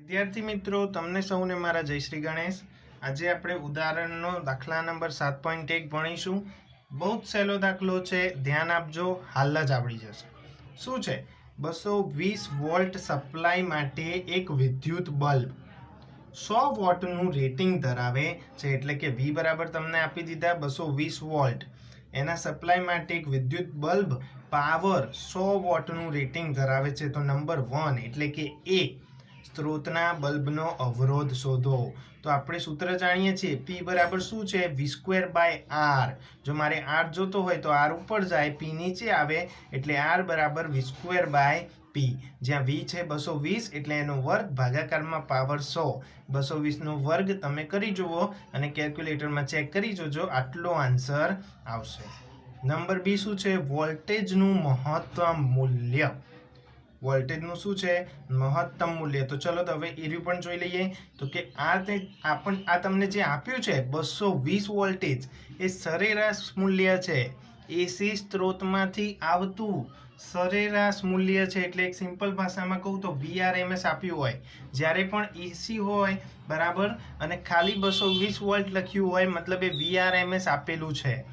વિદ્યાર્થી મિત્રો, તમને સૌને મારા જય શ્રી ગણેશ। આજે આપણે ઉદાહરણનો દાખલા નંબર 7.1 ભણીશું। બહુ જ સહેલો દાખલો છે, ધ્યાન આપજો, હાલ જ આવડી જશે। શું છે? 220 વોલ્ટ સપ્લાય માટે એક વિદ્યુત બલ્બ 100 વોટનું રેટિંગ ધરાવે છે, એટલે કે V બરાબર તમને આપી દીધા 220 વોલ્ટ। એના સપ્લાય માટે એક વિદ્યુત બલ્બ પાવર 100 વોટનું રેટિંગ ધરાવે છે। તો નંબર 1 એટલે કે એ સ્ત્રોતના બલ્બનો અવરોધ શોધો। તો આપણે સૂત્ર જાણીએ છીએ, P બરાબર શું છે? V²/R। જો મારે R જોતો હોય તો R ઉપર જાય, P નીચે આવે, એટલે R બરાબર V²/P। જ્યાં V છે 220 એટલે એનો વર્ગ, ભાગાકારમાં પાવર 100, 220નો વર્ગ તમે કરી જુઓ અને કેલ્ક્યુલેટરમાં ચેક કરી જોજો, આટલો આન્સર આવશે। નંબર બી શું છે? વોલ્ટેજનું મહત્તમ મૂલ્ય। વોલ્ટેજનું શું છે? મહત્તમ મૂલ્ય। તો ચલો હવે એર્યું પણ જોઈ લઈએ। તો કે આ તમને જે આપ્યું છે 220 વોલ્ટેજ એ સરેરાશ મૂલ્ય છે, એસી સ્ત્રોતમાંથી આવતું સરેરાશ મૂલ્ય છે। એટલે એક સિમ્પલ ભાષામાં કહું તો VRMS આપ્યું હોય, જ્યારે પણ એસી હોય બરાબર અને ખાલી 220 વોલ્ટ લખ્યું હોય, મતલબ એ VRMS આપેલું છે।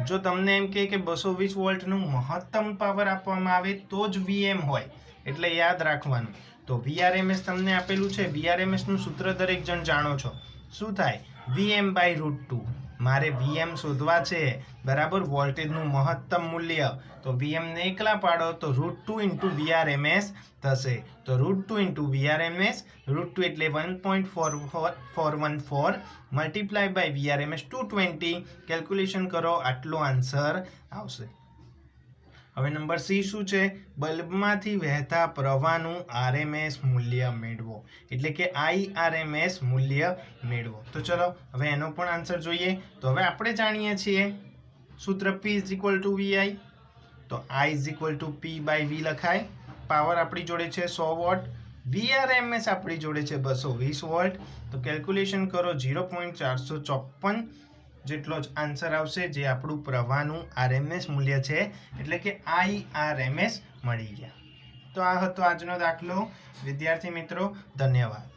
જો તમને એમ કે 220 વોલ્ટનું મહત્તમ પાવર આપવામાં આવે તો જ VM હોય, એટલે યાદ રાખવાનું। તો VRMS તમને આપેલું છે, VRMS નું સૂત્ર દરેક જણ જાણો છો, શું થાય? VM/√2। મારે VM શોધવા છે બરાબર, વોલ્ટેજનું મહત્તમ મૂલ્ય। તો VM ને એકલા પાડો તો √2 × VRMS થશે। તો √2 × VRMS, √2 એટલે 1.414 મલ્ટીપ્લાય બાય VRMS 220, કેલ્ક્યુલેશન કરો, આટલો આન્સર આવશે। હવે નંબર સી શું છે? બલ્બમાંથી વહેતા પ્રવાહનું RMS મૂલ્ય મેળવો, એટલે કે IRMS મૂલ્ય મેળવો। તો ચલો હવે એનો પણ આન્સર જોઈએ। તો હવે આપણે જાણીએ છીએ સૂત્ર P = VI, તો I = P/V લખાય। પાવર આપણી જોડે છે 100 વોટ, VRMS આપણી જોડે છે 220 વોલ્ટ। તો કેલ્ક્યુલેશન કરો, 0.454 જેટલો જ આન્સર આવશે, જે આપણું પ્રવાહનું RMS મૂલ્ય છે, એટલે કે IRMS મળી ગયા। તો આ હતો આજનો દાખલો। વિદ્યાર્થી મિત્રો, ધન્યવાદ।